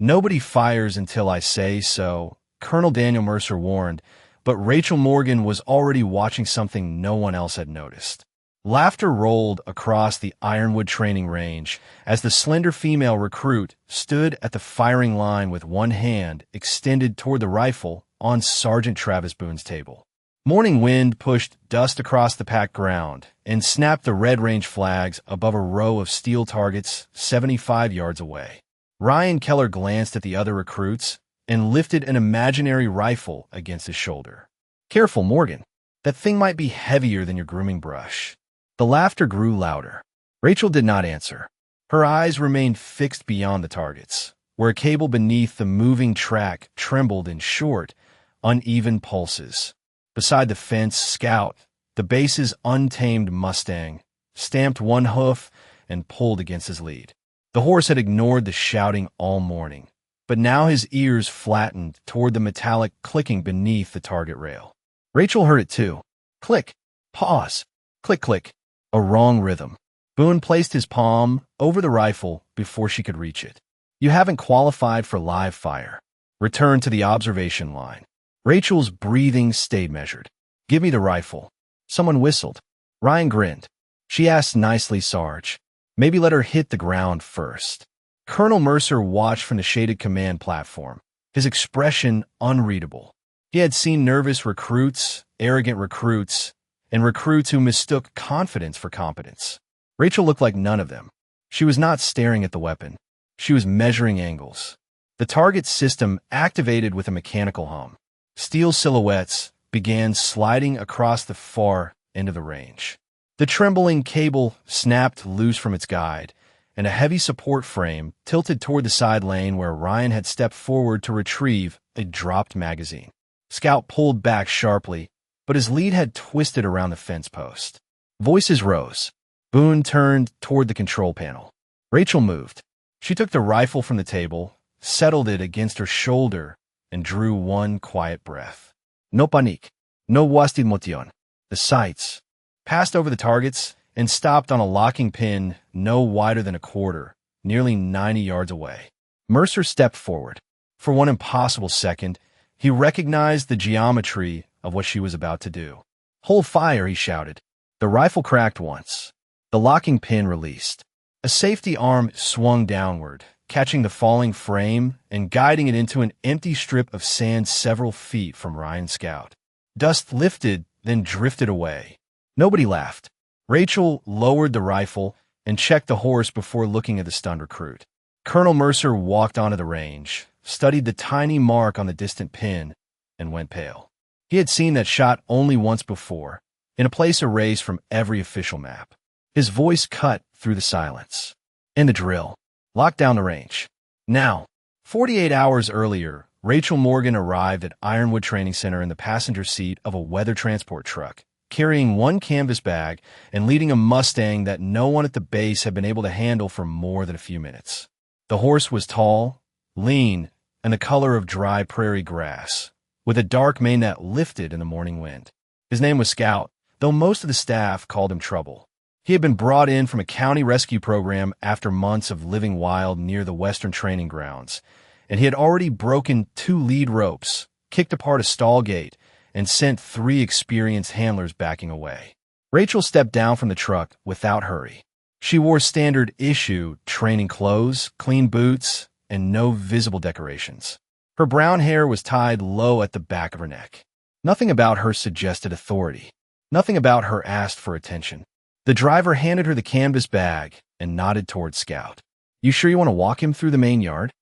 "Nobody fires until I say so," Colonel Daniel Mercer warned, but Rachel Morgan was already watching something no one else had noticed. Laughter rolled across the Ironwood training range as the slender female recruit stood at the firing line with one hand extended toward the rifle on Sergeant Travis Boone's table. Morning wind pushed dust across the packed ground and snapped the red range flags above a row of steel targets 75 yards away. Ryan Keller glanced at the other recruits and lifted an imaginary rifle against his shoulder. "Careful, Morgan. That thing might be heavier than your grooming brush." The laughter grew louder. Rachel did not answer. Her eyes remained fixed beyond the targets, where a cable beneath the moving track trembled in short, uneven pulses. Beside the fence, Scout, the base's untamed Mustang, stamped one hoof and pulled against his lead. The horse had ignored the shouting all morning, but now his ears flattened toward the metallic clicking beneath the target rail. Rachel heard it too. Click. Pause. Click, click. A wrong rhythm. Boone placed his palm over the rifle before she could reach it. "You haven't qualified for live fire. Return to the observation line." Rachel's breathing stayed measured. "Give me the rifle." Someone whistled. Ryan grinned. "She asked nicely, Sarge. Maybe let her hit the ground first." Colonel Mercer watched from the shaded command platform, his expression unreadable. He had seen nervous recruits, arrogant recruits, and recruits who mistook confidence for competence. Rachel looked like none of them. She was not staring at the weapon. She was measuring angles. The target system activated with a mechanical hum. Steel silhouettes began sliding across the far end of the range. The trembling cable snapped loose from its guide, and a heavy support frame tilted toward the side lane where Ryan had stepped forward to retrieve a dropped magazine. Scout pulled back sharply, but his lead had twisted around the fence post. Voices rose. Boone turned toward the control panel. Rachel moved. She took the rifle from the table, settled it against her shoulder, and drew one quiet breath. No panique. No wasted motion. The sights passed over the targets and stopped on a locking pin no wider than a quarter, nearly 90 yards away. Mercer stepped forward. For one impossible second, he recognized the geometry of what she was about to do. "Hold fire," he shouted. The rifle cracked once. The locking pin released. A safety arm swung downward, catching the falling frame and guiding it into an empty strip of sand several feet from Ryan's Scout. Dust lifted, then drifted away. Nobody laughed. Rachel lowered the rifle and checked the horse before looking at the stunned recruit. Colonel Mercer walked onto the range, studied the tiny mark on the distant pin, and went pale. He had seen that shot only once before, in a place erased from every official map. His voice cut through the silence. "In the drill. Lock down the range. Now." 48 hours earlier, Rachel Morgan arrived at Ironwood Training Center in the passenger seat of a weather transport truck, carrying one canvas bag and leading a Mustang that no one at the base had been able to handle for more than a few minutes. The horse was tall, lean, and the color of dry prairie grass, with a dark mane that lifted in the morning wind. His name was Scout, though most of the staff called him Trouble. He had been brought in from a county rescue program after months of living wild near the Western training grounds, and he had already broken 2 lead ropes, kicked apart a stall gate, and sent 3 experienced handlers backing away. Rachel stepped down from the truck without hurry. She wore standard-issue training clothes, clean boots, and no visible decorations. Her brown hair was tied low at the back of her neck. Nothing about her suggested authority. Nothing about her asked for attention. The driver handed her the canvas bag and nodded toward Scout. "You sure you want to walk him through the main yard?"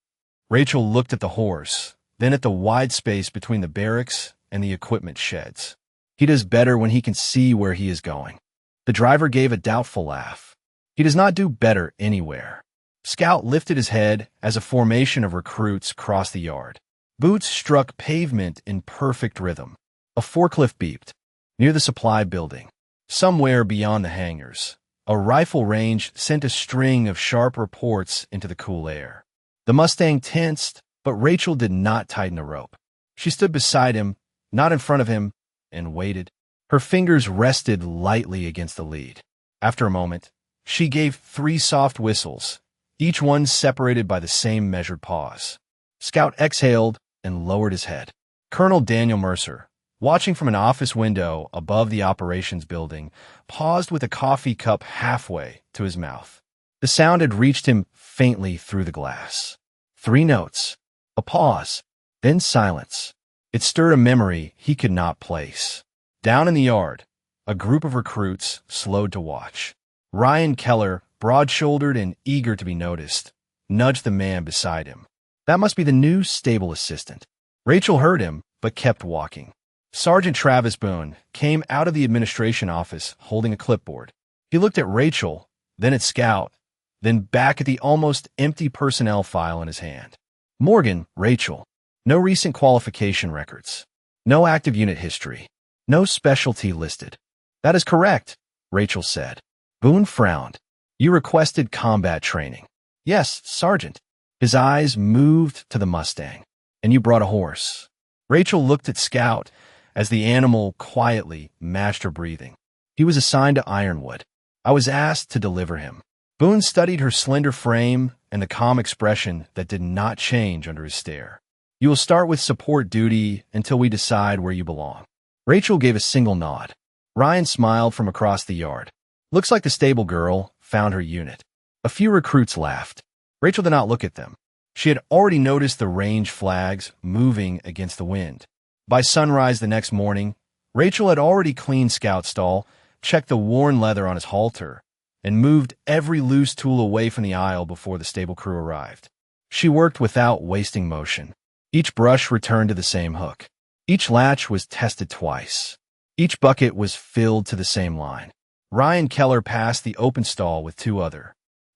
Rachel looked at the horse, then at the wide space between the barracks and the equipment sheds. "He does better when he can see where he is going." The driver gave a doubtful laugh. "He does not do better anywhere." Scout lifted his head as a formation of recruits crossed the yard. Boots struck pavement in perfect rhythm. A forklift beeped. Near the supply building, somewhere beyond the hangars, a rifle range sent a string of sharp reports into the cool air. The Mustang tensed, but Rachel did not tighten the rope. She stood beside him, not in front of him, and waited. Her fingers rested lightly against the lead. After a moment, she gave 3 soft whistles, each one separated by the same measured pause. Scout exhaled and lowered his head. Colonel Daniel Mercer, watching from an office window above the operations building, paused with a coffee cup halfway to his mouth. The sound had reached him faintly through the glass. 3 notes, a pause, then silence. It stirred a memory he could not place. Down in the yard, a group of recruits slowed to watch. Ryan Keller, broad-shouldered and eager to be noticed, nudged the man beside him. That must be the new stable assistant. Rachel heard him, but kept walking. Sergeant Travis Boone came out of the administration office holding a clipboard. He looked at Rachel, then at Scout, then back at the almost empty personnel file in his hand. Morgan, Rachel. No recent qualification records. No active unit history. No specialty listed. That is correct, Rachel said. Boone frowned. You requested combat training. Yes, Sergeant. His eyes moved to the Mustang. And you brought a horse. Rachel looked at Scout as the animal quietly matched her breathing. He was assigned to Ironwood. I was asked to deliver him. Boone studied her slender frame and the calm expression that did not change under his stare. You will start with support duty until we decide where you belong. Rachel gave a single nod. Ryan smiled from across the yard. Looks like the stable girl found her unit. A few recruits laughed. Rachel did not look at them. She had already noticed the range flags moving against the wind. By sunrise the next morning, Rachel had already cleaned Scout's stall, checked the worn leather on his halter, and moved every loose tool away from the aisle before the stable crew arrived. She worked without wasting motion. Each brush returned to the same hook. Each latch was tested twice. Each bucket was filled to the same line. Ryan Keller passed the open stall with 2 other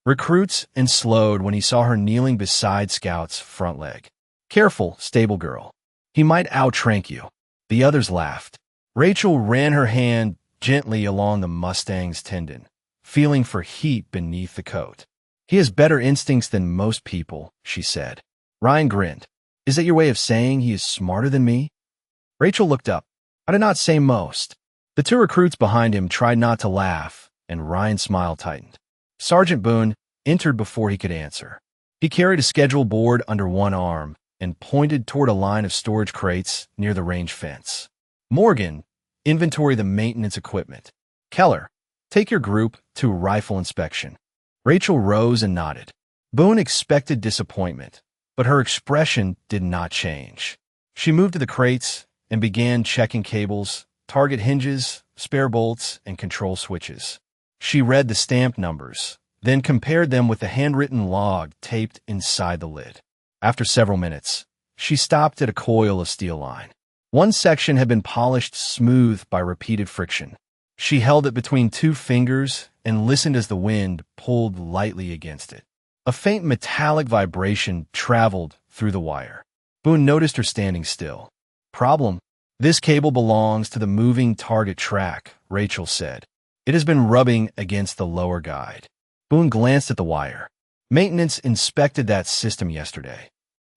recruits and slowed when he saw her kneeling beside Scout's front leg. Careful, stable girl. He might outtrank you. The others laughed. Rachel ran her hand gently along the Mustang's tendon, feeling for heat beneath the coat. He has better instincts than most people, she said. Ryan grinned. Is that your way of saying he is smarter than me? Rachel looked up. I did not say most. The 2 recruits behind him tried not to laugh, and Ryan's smile tightened. Sergeant Boone entered before he could answer. He carried a schedule board under one arm and pointed toward a line of storage crates near the range fence. Morgan, inventory the maintenance equipment. Keller, take your group to rifle inspection. Rachel rose and nodded. Boone expected disappointment, but her expression did not change. She moved to the crates and began checking cables, target hinges, spare bolts, and control switches. She read the stamp numbers, then compared them with the handwritten log taped inside the lid. After several minutes, she stopped at a coil of steel line. One section had been polished smooth by repeated friction. She held it between 2 fingers and listened as the wind pulled lightly against it. A faint metallic vibration traveled through the wire. Boone noticed her standing still. Problem: this cable belongs to the moving target track, Rachel said. It has been rubbing against the lower guide. Boone glanced at the wire. Maintenance inspected that system yesterday.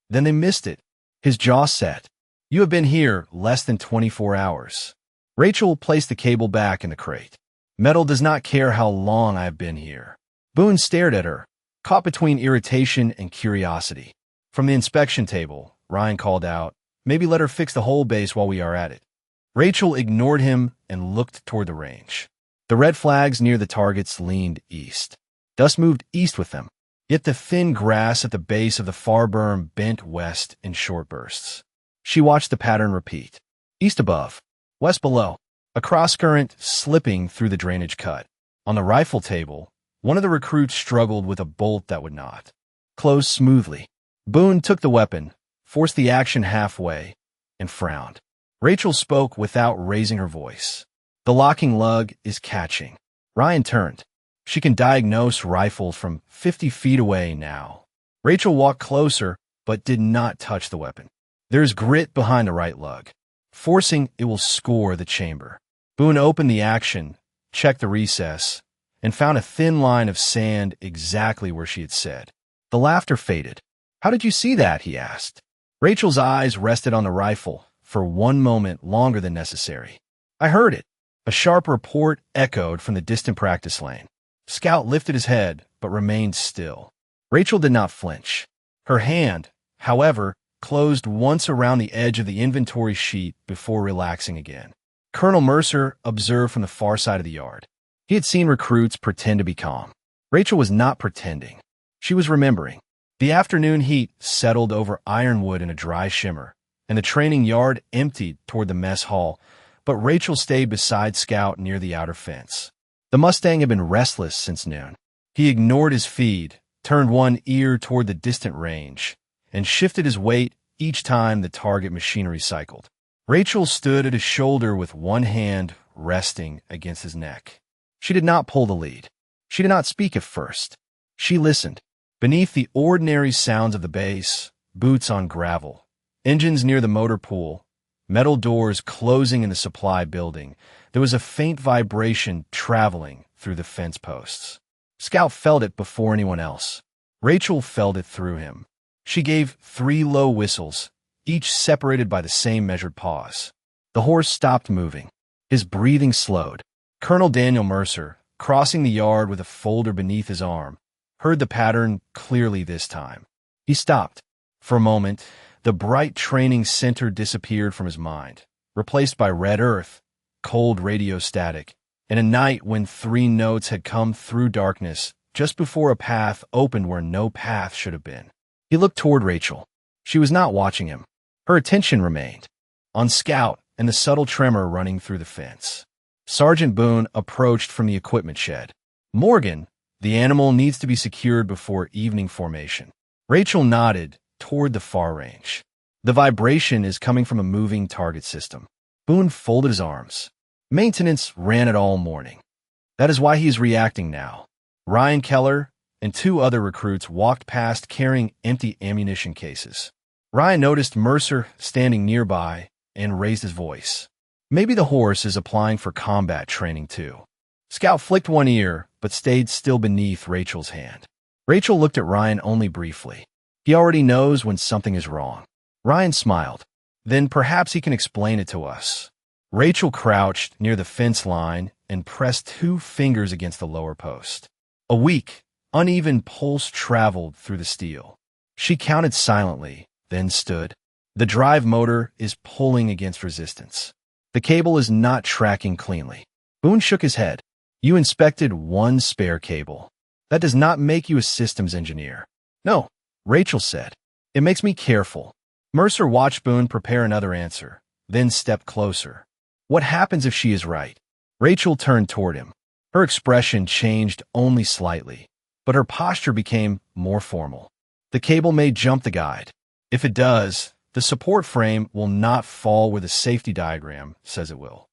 Then they missed it. His jaw set. You have been here less than 24 hours. Rachel placed the cable back in the crate. Metal does not care how long I have been here. Boone stared at her, caught between irritation and curiosity. From the inspection table, Ryan called out, maybe let her fix the whole base while we are at it. Rachel ignored him and looked toward the range. The red flags near the targets leaned east. Dust moved east with them, yet the thin grass at the base of the far berm bent west in short bursts. She watched the pattern repeat. East above, west below, a cross-current slipping through the drainage cut. On the rifle table, one of the recruits struggled with a bolt that would not close smoothly. Boone took the weapon, forced the action halfway, and frowned. Rachel spoke without raising her voice. The locking lug is catching. Ryan turned. She can diagnose rifles from 50 feet away now. Rachel walked closer, but did not touch the weapon. There is grit behind the right lug. Forcing, it will score the chamber. Boone opened the action, checked the recess, and found a thin line of sand exactly where she had said. The laughter faded. How did you see that? He asked. Rachel's eyes rested on the rifle for one moment longer than necessary. I heard it. A sharp report echoed from the distant practice lane. Scout lifted his head, but remained still. Rachel did not flinch. Her hand, however, closed once around the edge of the inventory sheet before relaxing again. Colonel Mercer observed from the far side of the yard. He had seen recruits pretend to be calm. Rachel was not pretending. She was remembering. The afternoon heat settled over Ironwood in a dry shimmer, and the training yard emptied toward the mess hall, but Rachel stayed beside Scout near the outer fence. The Mustang had been restless since noon. He ignored his feed, turned one ear toward the distant range, and shifted his weight each time the target machinery cycled. Rachel stood at his shoulder with one hand resting against his neck. She did not pull the lead. She did not speak at first. She listened. Beneath the ordinary sounds of the base, boots on gravel, engines near the motor pool, metal doors closing in the supply building, there was a faint vibration traveling through the fence posts. Scout felt it before anyone else. Rachel felt it through him. She gave 3 low whistles, each separated by the same measured pause. The horse stopped moving. His breathing slowed. Colonel Daniel Mercer, crossing the yard with a folder beneath his arm, heard the pattern clearly this time. He stopped. For a moment, the bright training center disappeared from his mind, replaced by red earth, cold radio static, and a night when 3 notes had come through darkness just before a path opened where no path should have been. He looked toward Rachel. She was not watching him. Her attention remained on Scout and the subtle tremor running through the fence. Sergeant Boone approached from the equipment shed. Morgan, the animal needs to be secured before evening formation. Rachel nodded toward the far range. The vibration is coming from a moving target system. Boone folded his arms. Maintenance ran it all morning. That is why he is reacting now. Ryan Keller and 2 other recruits walked past carrying empty ammunition cases. Ryan noticed Mercer standing nearby and raised his voice. Maybe the horse is applying for combat training too. Scout flicked one ear, but stayed still beneath Rachel's hand. Rachel looked at Ryan only briefly. He already knows when something is wrong. Ryan smiled. Then perhaps he can explain it to us. Rachel crouched near the fence line and pressed 2 fingers against the lower post. A weak, uneven pulse traveled through the steel. She counted silently, then stood. The drive motor is pulling against resistance. The cable is not tracking cleanly. Boone shook his head. You inspected 1 spare cable. That does not make you a systems engineer. No, Rachel said. It makes me careful. Mercer watched Boone prepare another answer, then stepped closer. What happens if she is right? Rachel turned toward him. Her expression changed only slightly, but her posture became more formal. The cable may jump the guide. If it does, the support frame will not fall where the safety diagram says it will.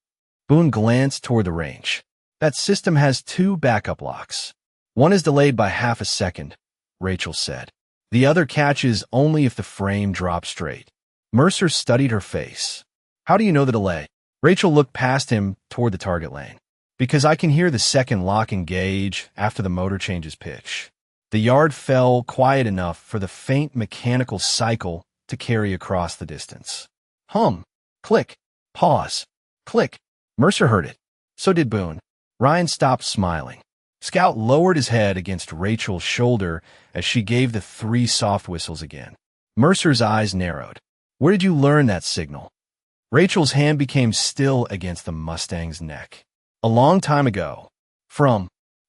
Boone glanced toward the range. That system has 2 backup locks. One is delayed by half a second, Rachel said. The other catches only if the frame drops straight. Mercer studied her face. How do you know the delay? Rachel looked past him toward the target lane. Because I can hear the second lock engage after the motor changes pitch. The yard fell quiet enough for the faint mechanical cycle to carry across the distance. Hum, click, pause, click. Mercer heard it. So did Boone. Ryan stopped smiling. Scout lowered his head against Rachel's shoulder as she gave the 3 soft whistles again. Mercer's eyes narrowed. Where did you learn that signal? Rachel's hand became still against the Mustang's neck. A long time ago. From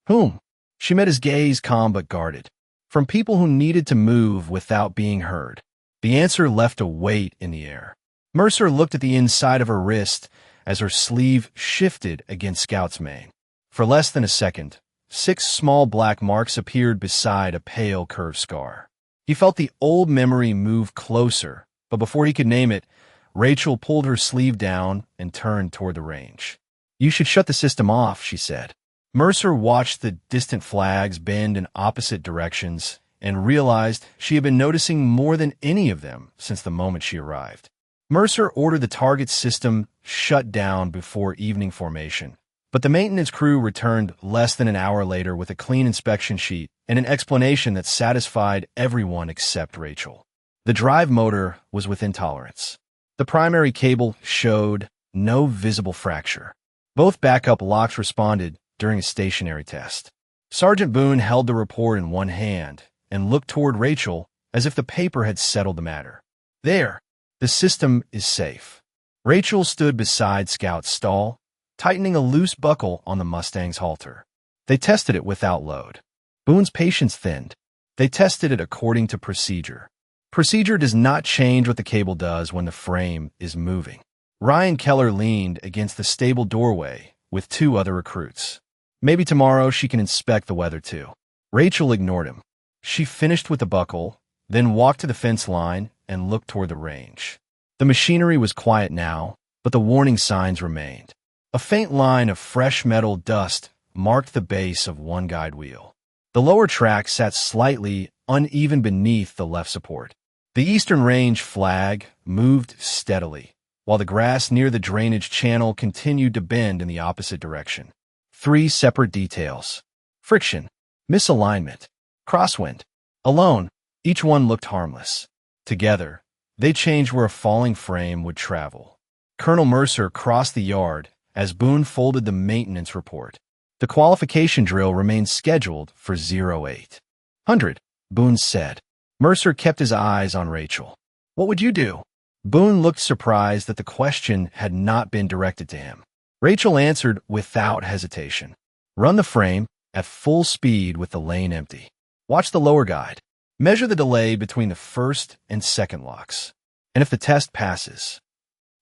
whom? She met his gaze calm but guarded. From people who needed to move without being heard. The answer left a weight in the air. Mercer looked at the inside of her wrist as her sleeve shifted against Scout's mane. For less than a second, 6 small black marks appeared beside a pale curved scar. He felt the old memory move closer, but before he could name it, Rachel pulled her sleeve down and turned toward the range. You should shut the system off, she said. Mercer watched the distant flags bend in opposite directions and realized she had been noticing more than any of them since the moment she arrived. Mercer ordered the target system shut down before evening formation, but the maintenance crew returned less than an hour later with a clean inspection sheet and an explanation that satisfied everyone except Rachel. The drive motor was within tolerance. The primary cable showed no visible fracture. Both backup locks responded during a stationary test. Sergeant Boone held the report in one hand and looked toward Rachel as if the paper had settled the matter. There, the system is safe. Rachel stood beside Scout's stall, tightening a loose buckle on the Mustang's halter. They tested it without load. Boone's patience thinned. They tested it according to procedure. Procedure does not change what the cable does when the frame is moving. Ryan Keller leaned against the stable doorway with 2 other recruits. Maybe tomorrow she can inspect the weather too. Rachel ignored him. She finished with the buckle, then walked to the fence line and looked toward the range. The machinery was quiet now, but the warning signs remained. A faint line of fresh metal dust marked the base of one guide wheel. The lower track sat slightly uneven beneath the left support. The eastern range flag moved steadily, while the grass near the drainage channel continued to bend in the opposite direction. 3 separate details. Friction, misalignment, crosswind. Alone, each one looked harmless. Together, they changed where a falling frame would travel. Colonel Mercer crossed the yard as Boone folded the maintenance report. The qualification drill remained scheduled for 0800, Boone said. Mercer kept his eyes on Rachel. What would you do? Boone looked surprised that the question had not been directed to him. Rachel answered without hesitation. Run the frame at full speed with the lane empty. Watch the lower guide. Measure the delay between the first and second locks. And if the test passes.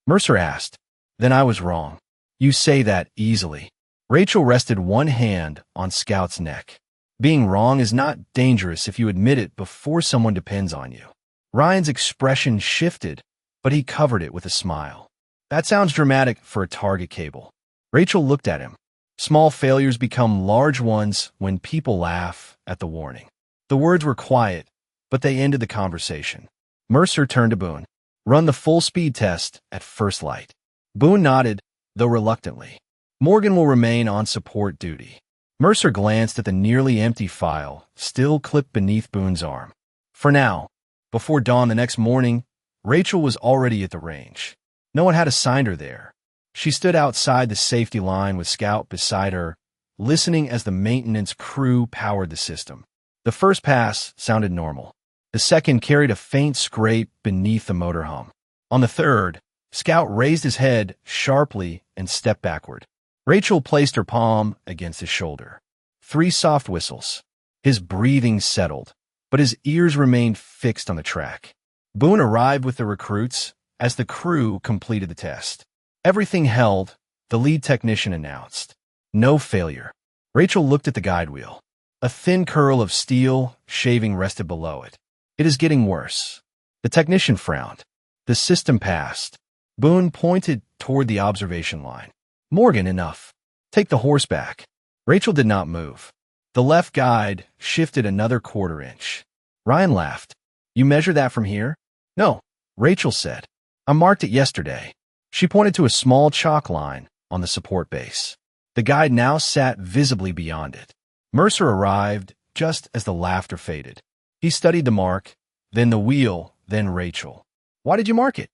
Mercer asked. Then I was wrong. You say that easily. Rachel rested one hand on Scout's neck. Being wrong is not dangerous if you admit it before someone depends on you. Ryan's expression shifted, but he covered it with a smile. That sounds dramatic for a target cable. Rachel looked at him. Small failures become large ones when people laugh at the warning. The words were quiet, but they ended the conversation. Mercer turned to Boone. Run the full speed test at first light. Boone nodded, though reluctantly. Morgan will remain on support duty. Mercer glanced at the nearly empty file, still clipped beneath Boone's arm. For now, before dawn the next morning, Rachel was already at the range. No one had assigned her there. She stood outside the safety line with Scout beside her, listening as the maintenance crew powered the system. The first pass sounded normal. The second carried a faint scrape beneath the motor hum. On the third, Scout raised his head sharply and stepped backward. Rachel placed her palm against his shoulder. 3 soft whistles. His breathing settled, but his ears remained fixed on the track. Boone arrived with the recruits as the crew completed the test. Everything held, the lead technician announced. No failure. Rachel looked at the guide wheel. A thin curl of steel shaving rested below it. It is getting worse. The technician frowned. The system passed. Boone pointed toward the observation line. Morgan, enough. Take the horse back. Rachel did not move. The left guide shifted another 1/4 inch. Ryan laughed. You measure that from here? No, Rachel said. I marked it yesterday. She pointed to a small chalk line on the support base. The guide now sat visibly beyond it. Mercer arrived just as the laughter faded. He studied the mark, then the wheel, then Rachel. Why did you mark it?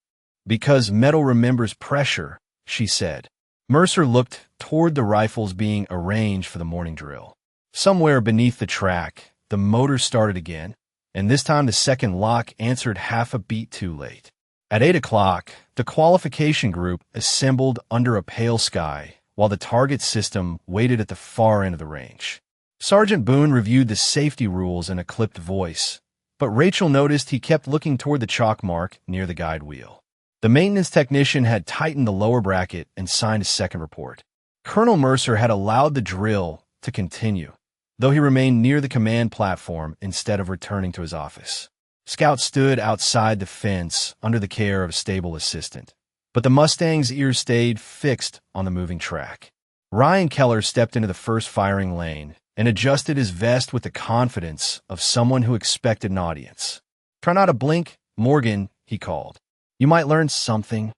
Because metal remembers pressure, she said. Mercer looked toward the rifles being arranged for the morning drill. Somewhere beneath the track, the motor started again, and this time the second lock answered half a beat too late. At 8 o'clock, the qualification group assembled under a pale sky, while the target system waited at the far end of the range. Sergeant Boone reviewed the safety rules in a clipped voice, but Rachel noticed he kept looking toward the chalk mark near the guide wheel. The maintenance technician had tightened the lower bracket and signed a second report. Colonel Mercer had allowed the drill to continue, though he remained near the command platform instead of returning to his office. Scout stood outside the fence under the care of a stable assistant, but the Mustang's ears stayed fixed on the moving track. Ryan Keller stepped into the first firing lane and adjusted his vest with the confidence of someone who expected an audience. Try not to blink, Morgan, he called. You might learn something.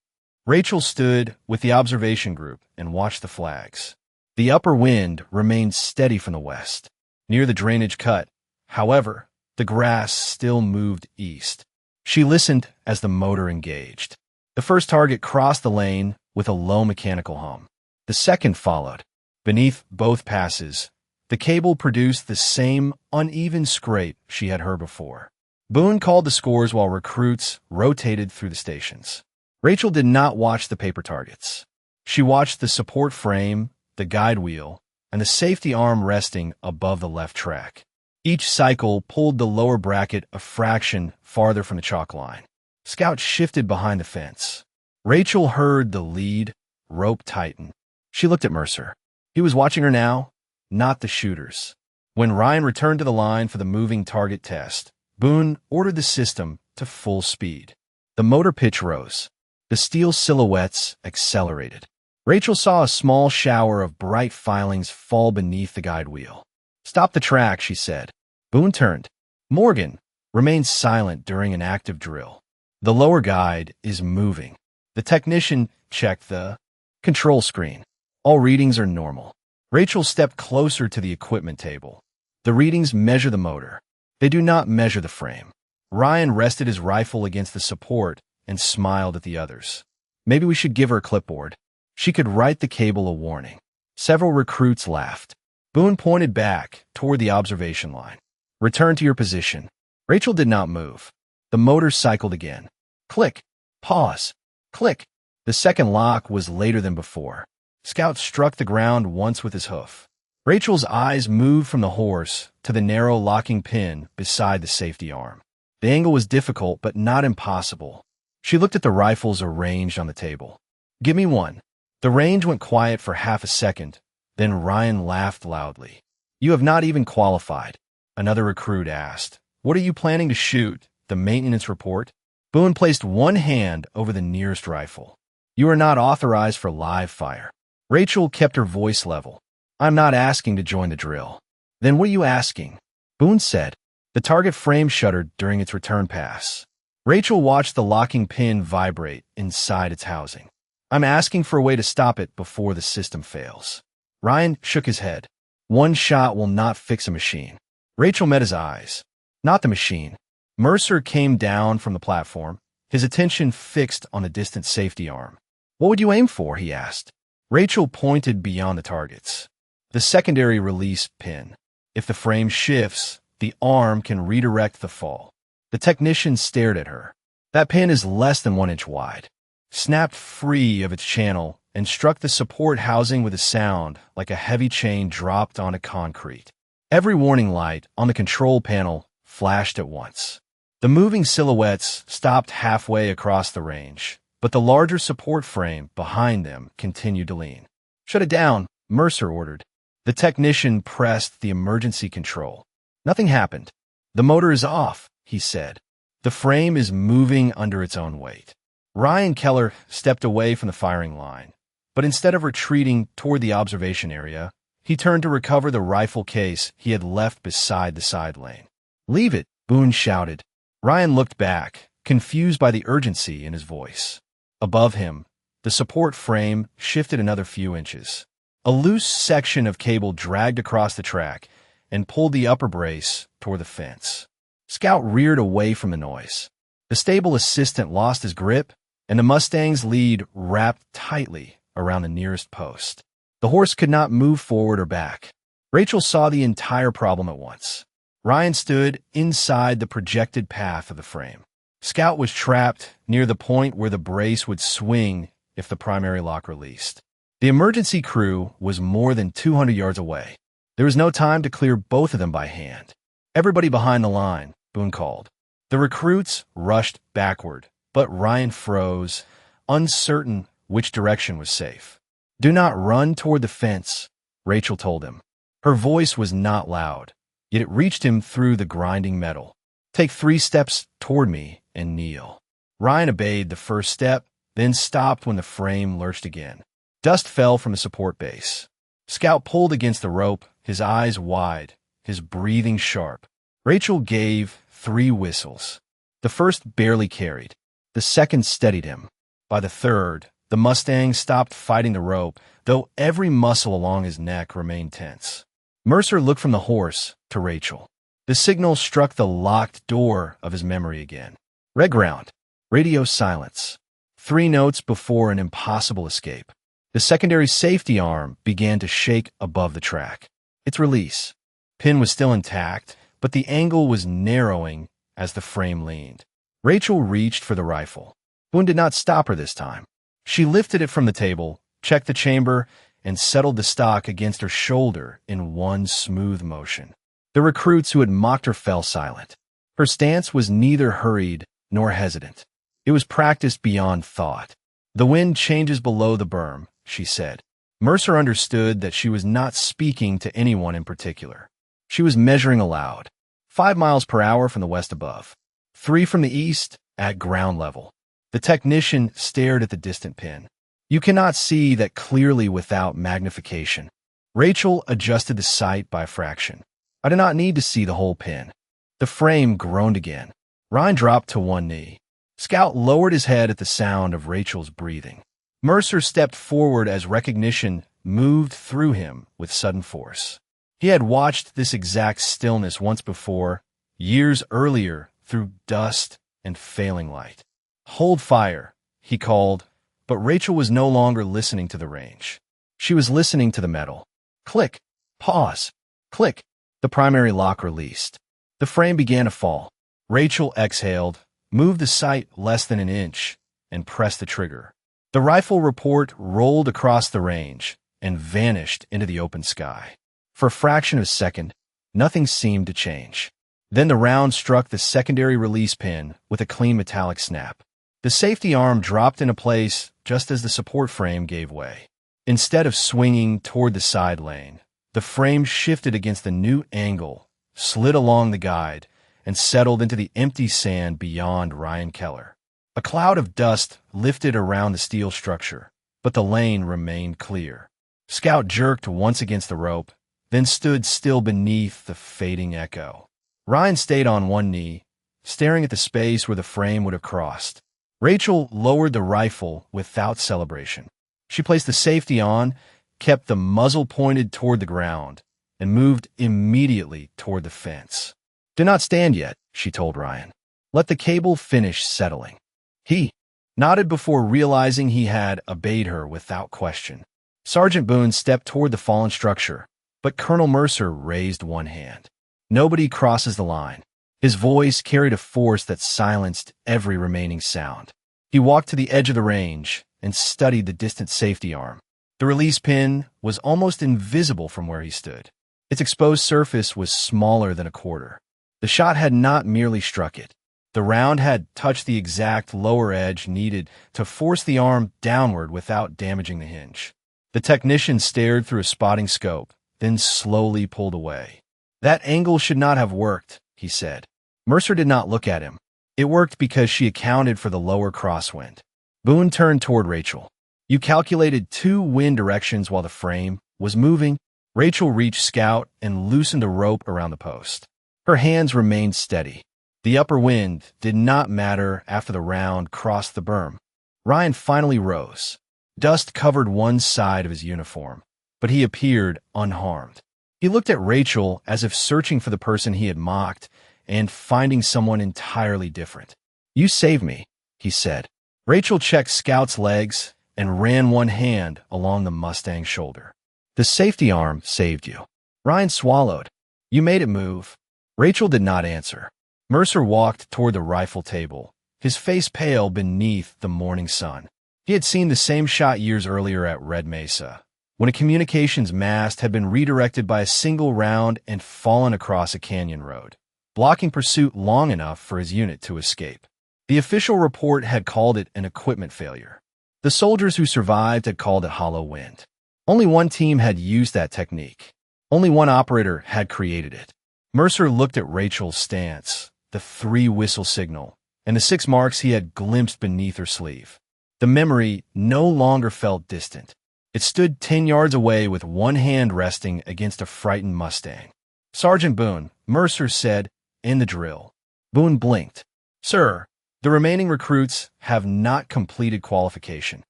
Rachel stood with the observation group and watched the flags. The upper wind remained steady from the west. Near the drainage cut, however, the grass still moved east. She listened as the motor engaged. The first target crossed the lane with a low mechanical hum. The second followed. Beneath both passes, the cable produced the same uneven scrape she had heard before. Boone called the scores while recruits rotated through the stations. Rachel did not watch the paper targets. She watched the support frame, the guide wheel, and the safety arm resting above the left track. Each cycle pulled the lower bracket a fraction farther from the chalk line. Scout shifted behind the fence. Rachel heard the lead rope tighten. She looked at Mercer. He was watching her now, not the shooters. When Ryan returned to the line for the moving target test, Boone ordered the system to full speed. The motor pitch rose. The steel silhouettes accelerated. Rachel saw a small shower of bright filings fall beneath the guide wheel. "Stop the track," she said. Boone turned. Morgan remained silent during an active drill. The lower guide is moving. The technician checked the control screen. All readings are normal. Rachel stepped closer to the equipment table. The readings measure the motor. They do not measure the frame. Ryan rested his rifle against the support and smiled at the others. "Maybe we should give her a clipboard. She could write the cable a warning." Several recruits laughed. Boone pointed back toward the observation line. "Return to your position." Rachel did not move. The motor cycled again. Click. Pause. Click. The second lock was later than before. Scout struck the ground once with his hoof. Rachel's eyes moved from the horse to the narrow locking pin beside the safety arm. The angle was difficult, but not impossible. She looked at the rifles arranged on the table. "Give me one." The range went quiet for half a second. Then Ryan laughed loudly. "You have not even qualified." Another recruit asked, "What are you planning to shoot? The maintenance report?" Boone placed one hand over the nearest rifle. "You are not authorized for live fire." Rachel kept her voice level. "I'm not asking to join the drill." "Then what are you asking?" Boone said. The target frame shuddered during its return pass. Rachel watched the locking pin vibrate inside its housing. "I'm asking for a way to stop it before the system fails." Ryan shook his head. "One shot will not fix a machine." Rachel met his eyes. "Not the machine." Mercer came down from the platform, his attention fixed on the distant safety arm. "What would you aim for?" he asked. Rachel pointed beyond the targets. "The secondary release pin. If the frame shifts, the arm can redirect the fall." The technician stared at her. "That pin is less than 1 inch wide." Snapped free of its channel and struck the support housing with a sound like a heavy chain dropped onto concrete. Every warning light on the control panel flashed at once. The moving silhouettes stopped halfway across the range, but the larger support frame behind them continued to lean. "Shut it down," Mercer ordered. The technician pressed the emergency control. Nothing happened. "The motor is off," he said. "The frame is moving under its own weight." Ryan Keller stepped away from the firing line, but instead of retreating toward the observation area, he turned to recover the rifle case he had left beside the side lane. "Leave it," Boone shouted. Ryan looked back, confused by the urgency in his voice. Above him, the support frame shifted another few inches. A loose section of cable dragged across the track and pulled the upper brace toward the fence. Scout reared away from the noise. The stable assistant lost his grip, and the Mustang's lead wrapped tightly around the nearest post. The horse could not move forward or back. Rachel saw the entire problem at once. Ryan stood inside the projected path of the frame. Scout was trapped near the point where the brace would swing if the primary lock released. The emergency crew was more than 200 yards away. There was no time to clear both of them by hand. "Everybody behind the line," Boone called. The recruits rushed backward, but Ryan froze, uncertain which direction was safe. "Do not run toward the fence," Rachel told him. Her voice was not loud, yet it reached him through the grinding metal. "Take 3 steps toward me and kneel." Ryan obeyed the first step, then stopped when the frame lurched again. Dust fell from the support base. Scout pulled against the rope, his eyes wide, his breathing sharp. Rachel gave 3 whistles. The first barely carried. The second steadied him. By the third, the Mustang stopped fighting the rope, though every muscle along his neck remained tense. Mercer looked from the horse to Rachel. The signal struck the locked door of his memory again. Red ground. Radio silence. 3 notes before an impossible escape. The secondary safety arm began to shake above the track. Its release. Pin was still intact, but the angle was narrowing as the frame leaned. Rachel reached for the rifle. Boone did not stop her this time. She lifted it from the table, checked the chamber, and settled the stock against her shoulder in one smooth motion. The recruits who had mocked her fell silent. Her stance was neither hurried nor hesitant. It was practiced beyond thought. "The wind changes below the berm," she said. Mercer understood that she was not speaking to anyone in particular. She was measuring aloud. 5 miles per hour from the west above. 3 from the east at ground level. The technician stared at the distant pin. "You cannot see that clearly without magnification." Rachel adjusted the sight by a fraction. "I do not need to see the whole pin." The frame groaned again. Ryan dropped to one knee. Scout lowered his head at the sound of Rachel's breathing. Mercer stepped forward as recognition moved through him with sudden force. He had watched this exact stillness once before, years earlier, through dust and failing light. "Hold fire," he called, but Rachel was no longer listening to the range. She was listening to the metal. Click. Pause. Click. The primary lock released. The frame began to fall. Rachel exhaled, moved the sight less than an inch, and pressed the trigger. The rifle report rolled across the range and vanished into the open sky. For a fraction of a second, nothing seemed to change. Then the round struck the secondary release pin with a clean metallic snap. The safety arm dropped into place just as the support frame gave way. Instead of swinging toward the side lane, the frame shifted against the new angle, slid along the guide, and settled into the empty sand beyond Ryan Keller. A cloud of dust lifted around the steel structure, but the lane remained clear. Scout jerked once against the rope, then stood still beneath the fading echo. Ryan stayed on one knee, staring at the space where the frame would have crossed. Rachel lowered the rifle without celebration. She placed the safety on, kept the muzzle pointed toward the ground, and moved immediately toward the fence. "Do not stand yet," she told Ryan. "Let the cable finish settling." He nodded before realizing he had obeyed her without question. Sergeant Boone stepped toward the fallen structure, but Colonel Mercer raised one hand. "Nobody crosses the line." His voice carried a force that silenced every remaining sound. He walked to the edge of the range and studied the distant safety arm. The release pin was almost invisible from where he stood. Its exposed surface was smaller than a quarter. The shot had not merely struck it. The round had touched the exact lower edge needed to force the arm downward without damaging the hinge. The technician stared through a spotting scope, then slowly pulled away. "That angle should not have worked," he said. Mercer did not look at him. It worked because she accounted for the lower crosswind. Boone turned toward Rachel. "You calculated 2 wind directions while the frame was moving." Rachel reached Scout and loosened a rope around the post. Her hands remained steady. The upper wind did not matter after the round crossed the berm. Ryan finally rose. Dust covered one side of his uniform, but he appeared unharmed. He looked at Rachel as if searching for the person he had mocked and finding someone entirely different. "You saved me," he said. Rachel checked Scout's legs and ran one hand along the Mustang's shoulder. "The safety arm saved you." Ryan swallowed. "You made it move." Rachel did not answer. Mercer walked toward the rifle table, his face pale beneath the morning sun. He had seen the same shot years earlier at Red Mesa, when a communications mast had been redirected by a single round and fallen across a canyon road, blocking pursuit long enough for his unit to escape. The official report had called it an equipment failure. The soldiers who survived had called it hollow wind. Only one team had used that technique. Only one operator had created it. Mercer looked at Rachel's stance, the 3-whistle signal, and the 6 marks he had glimpsed beneath her sleeve. The memory no longer felt distant. It stood 10 yards away with one hand resting against a frightened Mustang. "Sergeant Boone," Mercer said, in the drill. Boone blinked. "Sir, the remaining recruits have not completed qualification.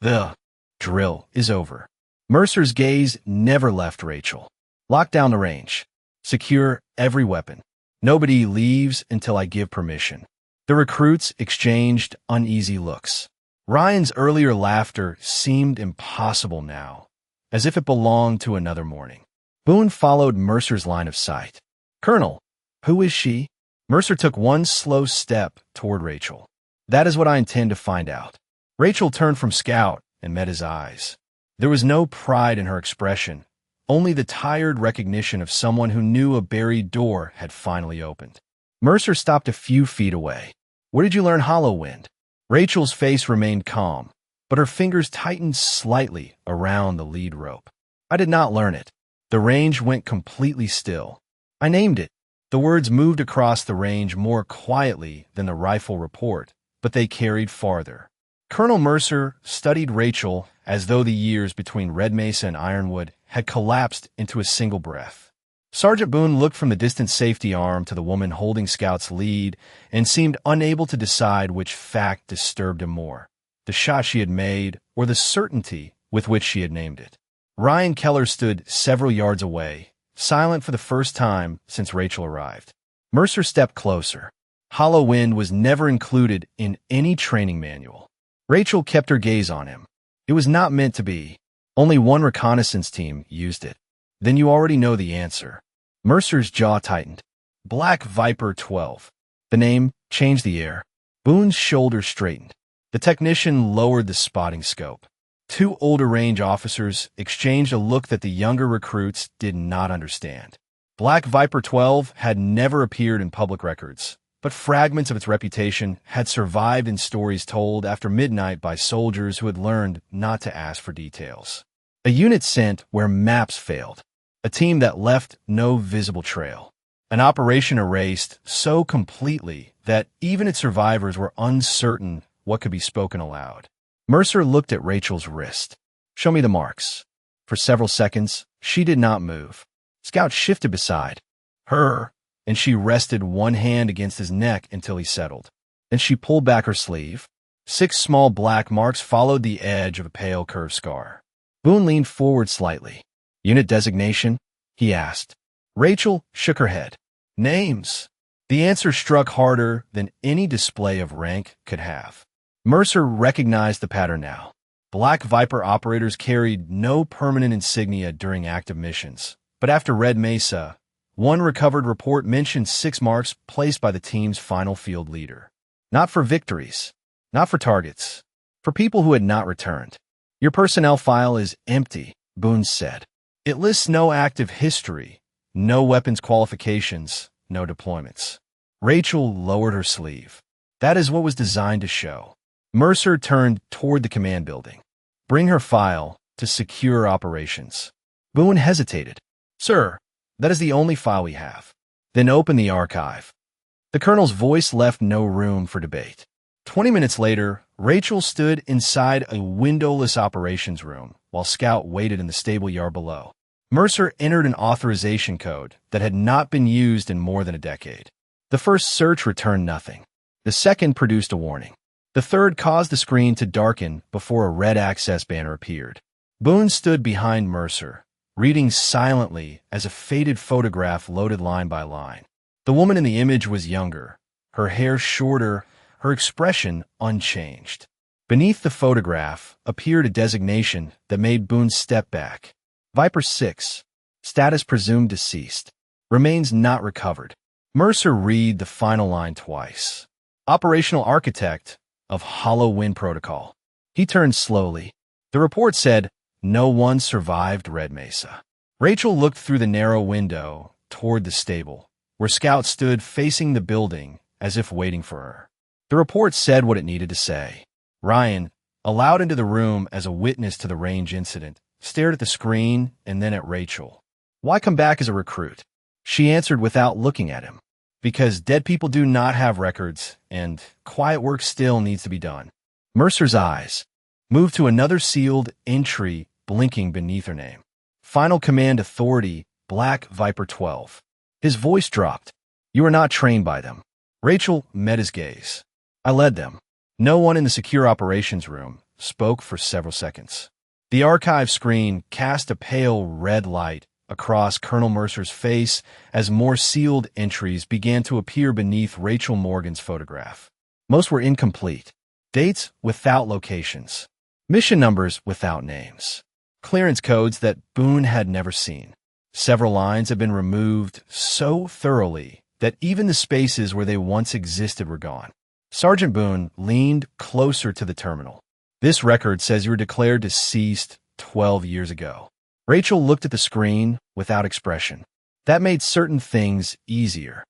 The drill is over." Mercer's gaze never left Rachel. "Lock down the range. Secure every weapon. Nobody leaves until I give permission." The recruits exchanged uneasy looks. Ryan's earlier laughter seemed impossible now, as if it belonged to another morning. Boone followed Mercer's line of sight. "Colonel, who is she?" Mercer took one slow step toward Rachel. "That is what I intend to find out." Rachel turned from Scout and met his eyes. There was no pride in her expression, only the tired recognition of someone who knew a buried door had finally opened. Mercer stopped a few feet away. "Where did you learn Hollow Wind?" Rachel's face remained calm, but her fingers tightened slightly around the lead rope. "I did not learn it." The range went completely still. "I named it." The words moved across the range more quietly than the rifle report, but they carried farther. Colonel Mercer studied Rachel as though the years between Red Mesa and Ironwood had collapsed into a single breath. Sergeant Boone looked from the distant safety arm to the woman holding Scout's lead and seemed unable to decide which fact disturbed him more, the shot she had made or the certainty with which she had named it. Ryan Keller stood several yards away, silent for the first time since Rachel arrived. Mercer stepped closer. Hollow Wind was never included in any training manual. Rachel kept her gaze on him. "It was not meant to be. Only one reconnaissance team used it." "Then you already know the answer." Mercer's jaw tightened. "Black Viper 12. The name changed the air." Boone's shoulders straightened. The technician lowered the spotting scope. Two older range officers exchanged a look that the younger recruits did not understand. Black Viper 12 had never appeared in public records, but fragments of its reputation had survived in stories told after midnight by soldiers who had learned not to ask for details. A unit sent where maps failed. A team that left no visible trail. An operation erased so completely that even its survivors were uncertain what could be spoken aloud. Mercer looked at Rachel's wrist. "Show me the marks." For several seconds, she did not move. Scout shifted beside her, and she rested one hand against his neck until he settled. Then she pulled back her sleeve. 6 small black marks followed the edge of a pale curved scar. Boone leaned forward slightly. "Unit designation?" he asked. Rachel shook her head. "Names." The answer struck harder than any display of rank could have. Mercer recognized the pattern now. Black Viper operators carried no permanent insignia during active missions, but after Red Mesa, one recovered report mentioned 6 marks placed by the team's final field leader. Not for victories, not for targets, for people who had not returned. "Your personnel file is empty," Boone said. "It lists no active history, no weapons qualifications, no deployments." Rachel lowered her sleeve. "That is what was designed to show." Mercer turned toward the command building. "Bring her file to secure operations." Boone hesitated. "Sir, that is the only file we have." "Then open the archive." The colonel's voice left no room for debate. 20 minutes later, Rachel stood inside a windowless operations room while Scout waited in the stable yard below. Mercer entered an authorization code that had not been used in more than a decade. The first search returned nothing. The second produced a warning. The third caused the screen to darken before a red access banner appeared. Boone stood behind Mercer, reading silently as a faded photograph loaded line by line. The woman in the image was younger, her hair shorter, her expression unchanged. Beneath the photograph appeared a designation that made Boone step back. Viper 6. Status presumed deceased. Remains not recovered. Mercer read the final line twice. Operational architect of Hollow Wind Protocol. He turned slowly. The report said, "No one survived Red Mesa." Rachel looked through the narrow window toward the stable, where Scout stood facing the building as if waiting for her. The report said what it needed to say. Ryan, allowed into the room as a witness to the range incident, stared at the screen and then at Rachel. "Why come back as a recruit?" She answered without looking at him. "Because dead people do not have records, and quiet work still needs to be done." Mercer's eyes moved to another sealed entry blinking beneath her name. Final Command Authority, Black Viper 12. His voice dropped. "You are not trained by them." Rachel met his gaze. "I led them." No one in the secure operations room spoke for several seconds. The archive screen cast a pale red light across Colonel Mercer's face as more sealed entries began to appear beneath Rachel Morgan's photograph. Most were incomplete. Dates without locations. Mission numbers without names. Clearance codes that Boone had never seen. Several lines had been removed so thoroughly that even the spaces where they once existed were gone. Sergeant Boone leaned closer to the terminal. This record says you were declared deceased 12 years ago. Rachel looked at the screen without expression. That made certain things easier.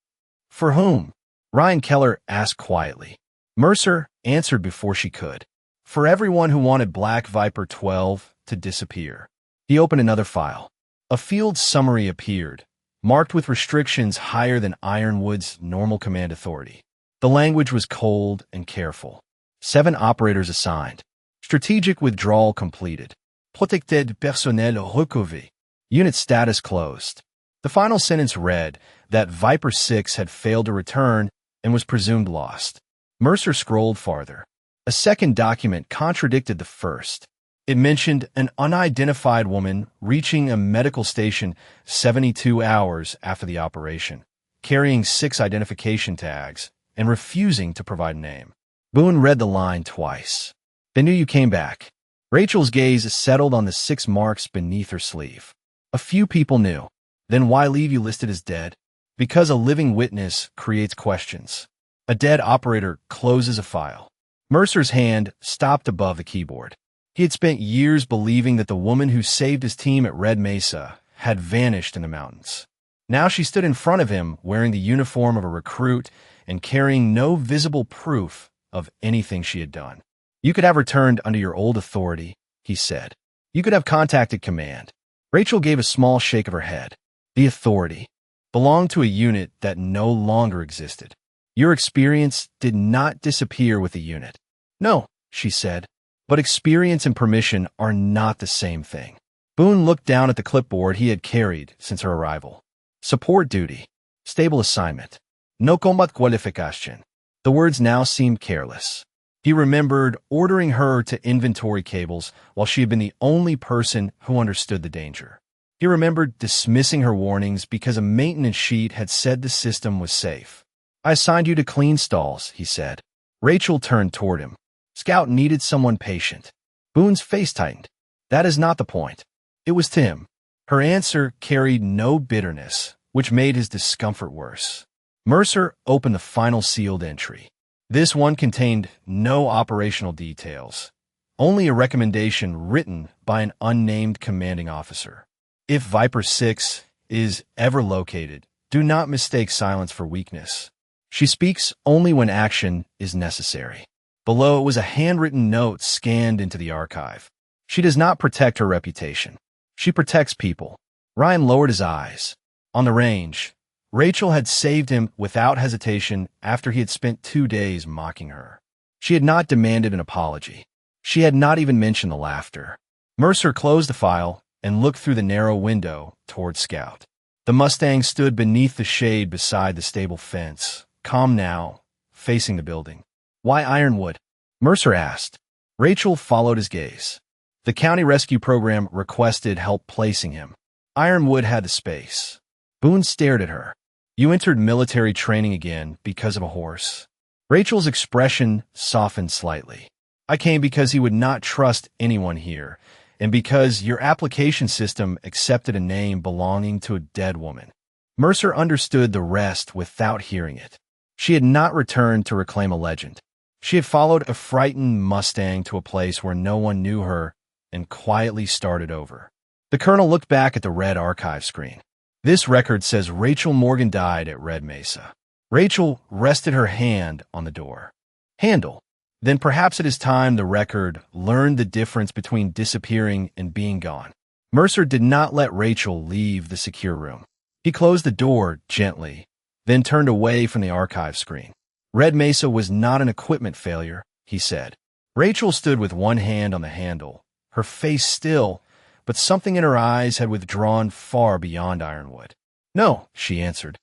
For whom? Ryan Keller asked quietly. Mercer answered before she could. For everyone who wanted Black Viper 12 to disappear. He opened another file. A field summary appeared, marked with restrictions higher than Ironwood's normal command authority. The language was cold and careful. 7 operators assigned. Strategic withdrawal completed. Protected personnel recouvré. Unit status closed. The final sentence read that Viper 6 had failed to return and was presumed lost. Mercer scrolled farther. A second document contradicted the first. It mentioned an unidentified woman reaching a medical station 72 hours after the operation, carrying 6 identification tags, and refusing to provide a name. Boone read the line twice. They knew you came back. Rachel's gaze settled on the 6 marks beneath her sleeve. A few people knew. Then why leave you listed as dead? Because a living witness creates questions. A dead operator closes a file. Mercer's hand stopped above the keyboard. He had spent years believing that the woman who saved his team at Red Mesa had vanished in the mountains. Now she stood in front of him wearing the uniform of a recruit and carrying no visible proof of anything she had done. You could have returned under your old authority, he said. You could have contacted command. Rachel gave a small shake of her head. The authority belonged to a unit that no longer existed. Your experience did not disappear with the unit. No, she said, but experience and permission are not the same thing. Boone looked down at the clipboard he had carried since her arrival. Support duty. Stable assignment. No combat qualification. The words now seemed careless. He remembered ordering her to inventory cables while she had been the only person who understood the danger. He remembered dismissing her warnings because a maintenance sheet had said the system was safe. I assigned you to clean stalls, he said. Rachel turned toward him. Scout needed someone patient. Boone's face tightened. That is not the point. It was Tim. Her answer carried no bitterness, which made his discomfort worse. Mercer opened the final sealed entry. This one contained no operational details, only a recommendation written by an unnamed commanding officer. If Viper 6 is ever located, do not mistake silence for weakness. She speaks only when action is necessary. Below was a handwritten note scanned into the archive. She does not protect her reputation. She protects people. Ryan lowered his eyes. On the range, Rachel had saved him without hesitation after he had spent 2 days mocking her. She had not demanded an apology. She had not even mentioned the laughter. Mercer closed the file and looked through the narrow window toward Scout. The Mustang stood beneath the shade beside the stable fence, calm now, facing the building. Why Ironwood? Mercer asked. Rachel followed his gaze. The county rescue program requested help placing him. Ironwood had the space. Boone stared at her. You entered military training again because of a horse. Rachel's expression softened slightly. I came because he would not trust anyone here, and because your application system accepted a name belonging to a dead woman. Mercer understood the rest without hearing it. She had not returned to reclaim a legend. She had followed a frightened Mustang to a place where no one knew her and quietly started over. The colonel looked back at the red archive screen. This record says Rachel Morgan died at Red Mesa. Rachel rested her hand on the door. Handle. Then perhaps it is time the record learned the difference between disappearing and being gone. Mercer did not let Rachel leave the secure room. He closed the door gently, then turned away from the archive screen. Red Mesa was not an equipment failure, he said. Rachel stood with one hand on the handle, her face still, but something in her eyes had withdrawn far beyond Ironwood. No, she answered.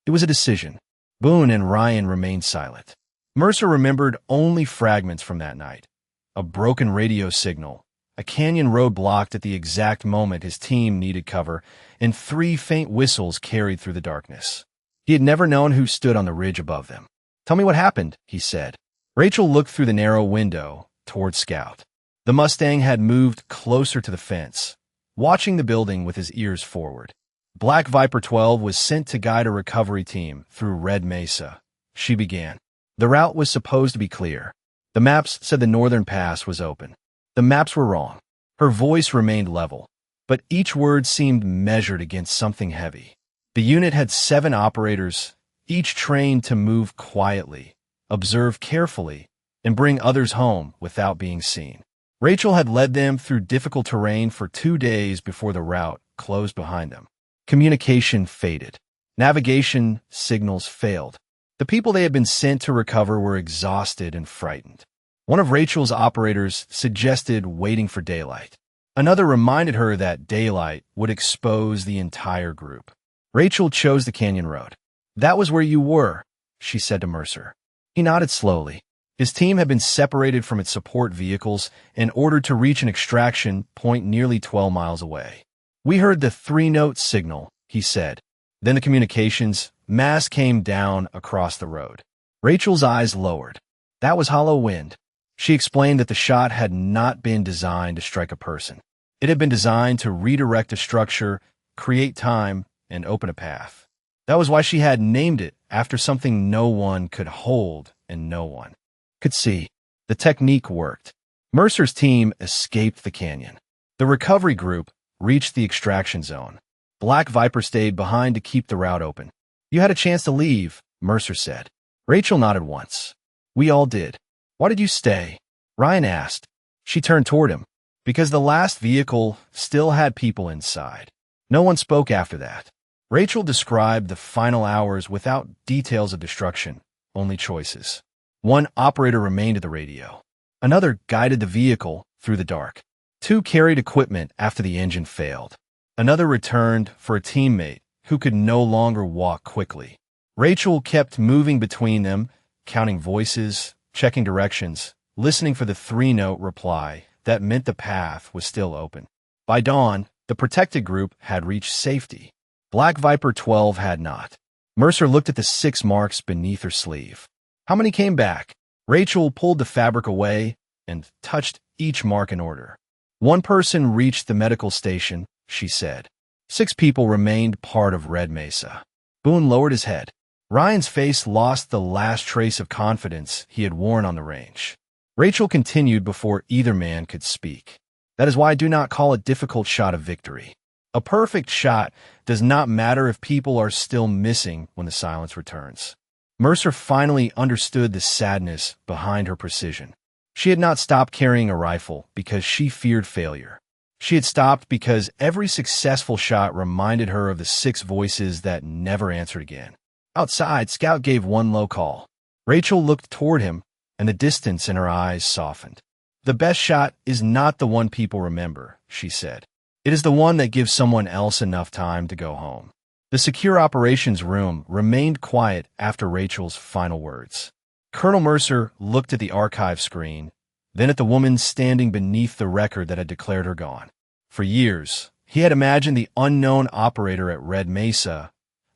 It was a decision. Boone and Ryan remained silent. Mercer remembered only fragments from that night. A broken radio signal, a canyon road blocked at the exact moment his team needed cover, and 3 faint whistles carried through the darkness. He had never known who stood on the ridge above them. Tell me what happened, he said. Rachel looked through the narrow window toward Scout. The Mustang had moved closer to the fence, watching the building with his ears forward. Black Viper 12 was sent to guide a recovery team through Red Mesa. She began. The route was supposed to be clear. The maps said the northern pass was open. The maps were wrong. Her voice remained level, but each word seemed measured against something heavy. The unit had 7 operators, each trained to move quietly, observe carefully, and bring others home without being seen. Rachel had led them through difficult terrain for 2 days before the route closed behind them. Communication faded. Navigation signals failed. The people they had been sent to recover were exhausted and frightened. One of Rachel's operators suggested waiting for daylight. Another reminded her that daylight would expose the entire group. Rachel chose the canyon road. "That was where you were," she said to Mercer. He nodded slowly. His team had been separated from its support vehicles and ordered to reach an extraction point nearly 12 miles away. "We heard the 3-note signal," he said. Then the communications mast came down across the road. Rachel's eyes lowered. That was hollow wind. She explained that the shot had not been designed to strike a person. It had been designed to redirect a structure, create time, and open a path. That was why she had named it after something no one could hold and no one could see. The technique worked. Mercer's team escaped the canyon. The recovery group reached the extraction zone. Black Viper stayed behind to keep the route open. "You had a chance to leave," Mercer said. Rachel nodded once. "We all did." "Why did you stay?" Ryan asked. She turned toward him. "Because the last vehicle still had people inside." No one spoke after that. Rachel described the final hours without details of destruction, only choices. One operator remained at the radio. Another guided the vehicle through the dark. 2 carried equipment after the engine failed. Another returned for a teammate who could no longer walk quickly. Rachel kept moving between them, counting voices, checking directions, listening for the 3-note reply that meant the path was still open. By dawn, the protected group had reached safety. Black Viper 12 had not. Mercer looked at the 6 marks beneath her sleeve. "How many came back?" Rachel pulled the fabric away and touched each mark in order. "1 person reached the medical station," she said. 6 people remained part of Red Mesa. Boone lowered his head. Ryan's face lost the last trace of confidence he had worn on the range. Rachel continued before either man could speak. "That is why I do not call a difficult shot a victory. A perfect shot does not matter if people are still missing when the silence returns." Mercer finally understood the sadness behind her precision. She had not stopped carrying a rifle because she feared failure. She had stopped because every successful shot reminded her of the 6 voices that never answered again. Outside, Scout gave one low call. Rachel looked toward him, and the distance in her eyes softened. "The best shot is not the one people remember," she said. "It is the one that gives someone else enough time to go home." The secure operations room remained quiet after Rachel's final words. Colonel Mercer looked at the archive screen, then at the woman standing beneath the record that had declared her gone. For years, he had imagined the unknown operator at Red Mesa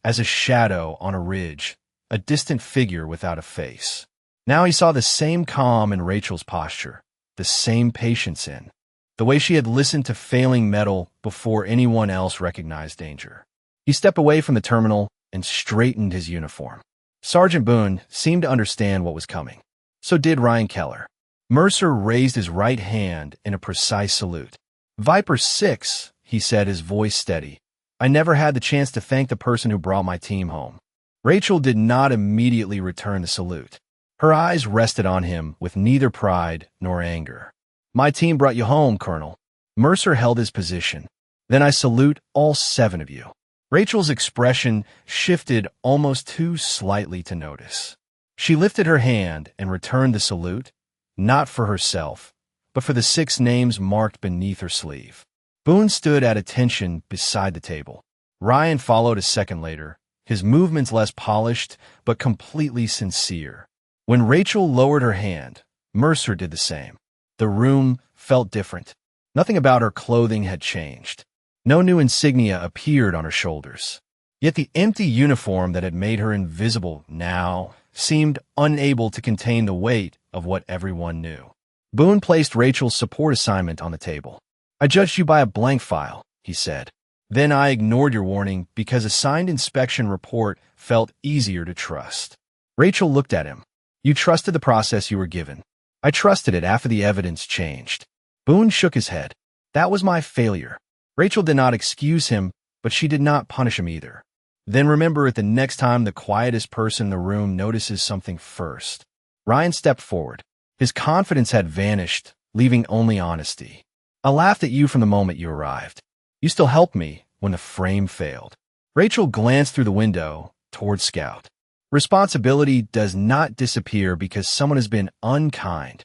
as a shadow on a ridge, a distant figure without a face. Now he saw the same calm in Rachel's posture, the same patience in the way she had listened to failing metal before anyone else recognized danger. He stepped away from the terminal and straightened his uniform. Sergeant Boone seemed to understand what was coming. So did Ryan Keller. Mercer raised his right hand in a precise salute. "Viper 6, he said, his voice steady. "I never had the chance to thank the person who brought my team home." Rachel did not immediately return the salute. Her eyes rested on him with neither pride nor anger. "My team brought you home, Colonel." Mercer held his position. "Then I salute all 7 of you." Rachel's expression shifted almost too slightly to notice. She lifted her hand and returned the salute, not for herself, but for the 6 names marked beneath her sleeve. Boone stood at attention beside the table. Ryan followed a second later, his movements less polished but completely sincere. When Rachel lowered her hand, Mercer did the same. The room felt different. Nothing about her clothing had changed. No new insignia appeared on her shoulders. Yet the empty uniform that had made her invisible now seemed unable to contain the weight of what everyone knew. Boone placed Rachel's support assignment on the table. "I judged you by a blank file," he said. Then I ignored your warning because a signed inspection report felt easier to trust. Rachel looked at him. You trusted the process you were given. I trusted it after the evidence changed. Boone shook his head. That was my failure. Rachel did not excuse him, but she did not punish him either. Then remember it the next time the quietest person in the room notices something first. Ryan stepped forward. His confidence had vanished, leaving only honesty. I laughed at you from the moment you arrived. You still helped me when the frame failed. Rachel glanced through the window toward Scout. Responsibility does not disappear because someone has been unkind.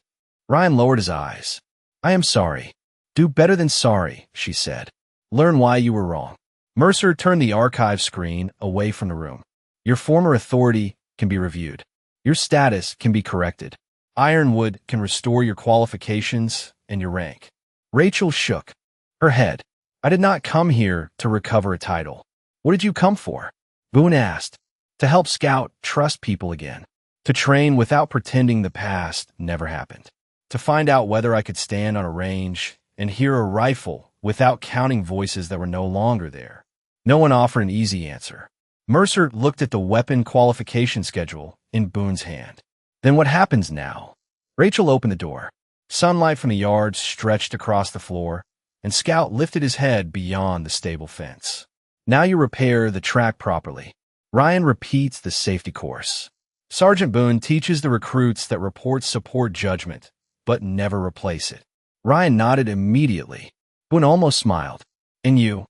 Ryan lowered his eyes. I am sorry. Do better than sorry, she said. Learn why you were wrong. Mercer turned the archive screen away from the room. Your former authority can be reviewed. Your status can be corrected. Ironwood can restore your qualifications and your rank. Rachel shook her head. I did not come here to recover a title. What did you come for? Boone asked. To help Scout trust people again. To train without pretending the past never happened. To find out whether I could stand on a range and hear a rifle without counting voices that were no longer there. No one offered an easy answer. Mercer looked at the weapon qualification schedule in Boone's hand. Then what happens now? Rachel opened the door. Sunlight from the yard stretched across the floor, and Scout lifted his head beyond the stable fence. Now you repair the track properly. Ryan repeats the safety course. Sergeant Boone teaches the recruits that reports support judgment, but never replace it. Ryan nodded immediately. Boone almost smiled. And you?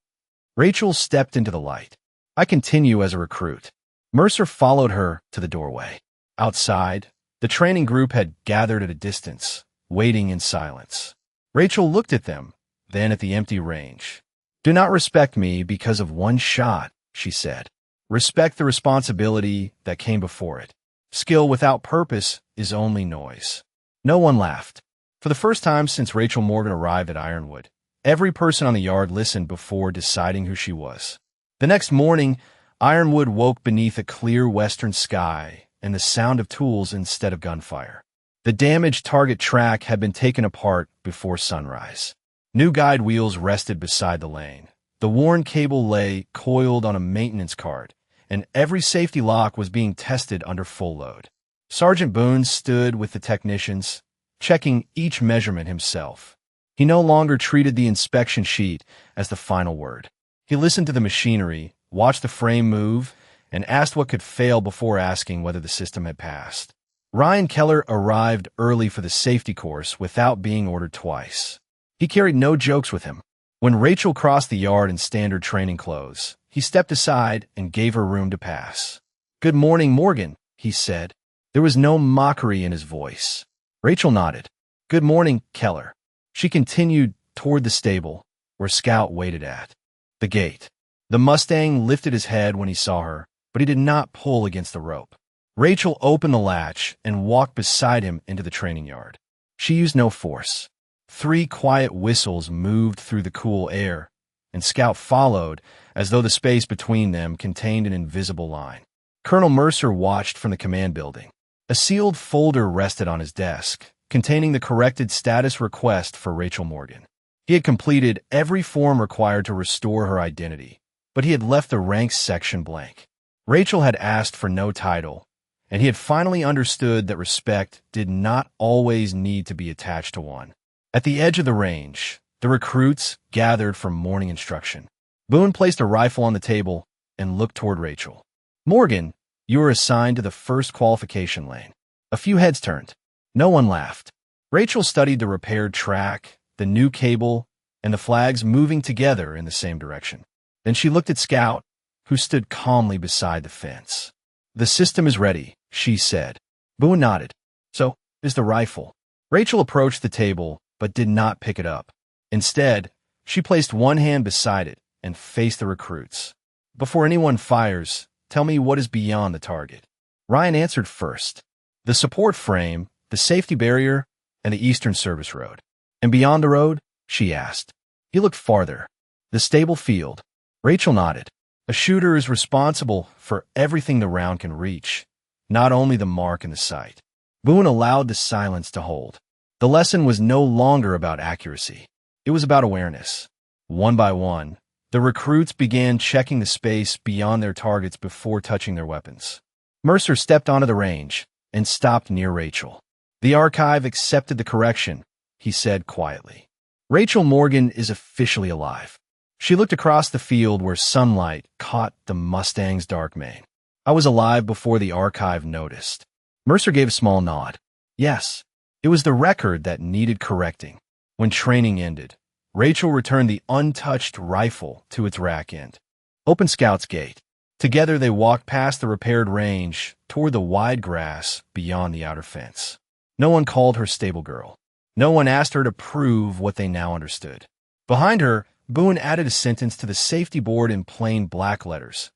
Rachel stepped into the light. I continue as a recruit. Mercer followed her to the doorway. Outside, the training group had gathered at a distance, waiting in silence. Rachel looked at them, then at the empty range. Do not respect me because of one shot, she said. Respect the responsibility that came before it. Skill without purpose is only noise. No one laughed. For the first time since Rachel Morgan arrived at Ironwood, every person on the yard listened before deciding who she was. The next morning, Ironwood woke beneath a clear western sky and the sound of tools instead of gunfire. The damaged target track had been taken apart before sunrise. New guide wheels rested beside the lane. The worn cable lay coiled on a maintenance cart, and every safety lock was being tested under full load. Sergeant Boone stood with the technicians, checking each measurement himself. He no longer treated the inspection sheet as the final word. He listened to the machinery, watched the frame move, and asked what could fail before asking whether the system had passed. Ryan Keller arrived early for the safety course without being ordered twice. He carried no jokes with him. When Rachel crossed the yard in standard training clothes, he stepped aside and gave her room to pass. Good morning, Morgan, he said. There was no mockery in his voice. Rachel nodded. Good morning, Keller. She continued toward the stable, where Scout waited at the gate. The Mustang lifted his head when he saw her, but he did not pull against the rope. Rachel opened the latch and walked beside him into the training yard. She used no force. 3 quiet whistles moved through the cool air, and Scout followed as though the space between them contained an invisible line. Colonel Mercer watched from the command building. A sealed folder rested on his desk, containing the corrected status request for Rachel Morgan. He had completed every form required to restore her identity, but he had left the ranks section blank. Rachel had asked for no title, and he had finally understood that respect did not always need to be attached to one. At the edge of the range, the recruits gathered for morning instruction. Boone placed a rifle on the table and looked toward Rachel. Morgan, you are assigned to the first qualification lane. A few heads turned. No one laughed. Rachel studied the repaired track, the new cable, and the flags moving together in the same direction. Then she looked at Scout, who stood calmly beside the fence. The system is ready, she said. Boone nodded. So is the rifle. Rachel approached the table, but did not pick it up. Instead, she placed one hand beside it and faced the recruits. Before anyone fires, tell me what is beyond the target. Ryan answered first. The support frame, the safety barrier, and the eastern service road. And beyond the road? She asked. He looked farther. The stable field. Rachel nodded. A shooter is responsible for everything the round can reach, not only the mark in the sight. Boone allowed the silence to hold. The lesson was no longer about accuracy. It was about awareness. One by one, The recruits began checking the space beyond their targets before touching their weapons. Mercer stepped onto the range and stopped near Rachel. "The archive accepted the correction," he said quietly. "Rachel Morgan is officially alive." She looked across the field where sunlight caught the Mustang's dark mane. "I was alive before the archive noticed." Mercer gave a small nod. Yes, it was the record that needed correcting. When training ended, Rachel returned the untouched rifle to its rack end. Open Scout's gate. Together they walked past the repaired range toward the wide grass beyond the outer fence. No one called her stable girl. No one asked her to prove what they now understood. Behind her, Boone added a sentence to the safety board in plain black letters.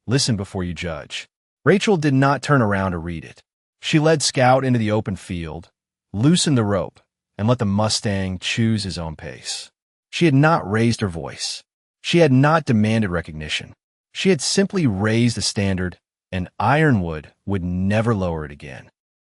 "Listen before you judge." Rachel did not turn around to read it. She led Scout into the open field, loosened the rope, and let the Mustang choose his own pace. She had not raised her voice. She had not demanded recognition. She had simply raised the standard, and Ironwood would never lower it again.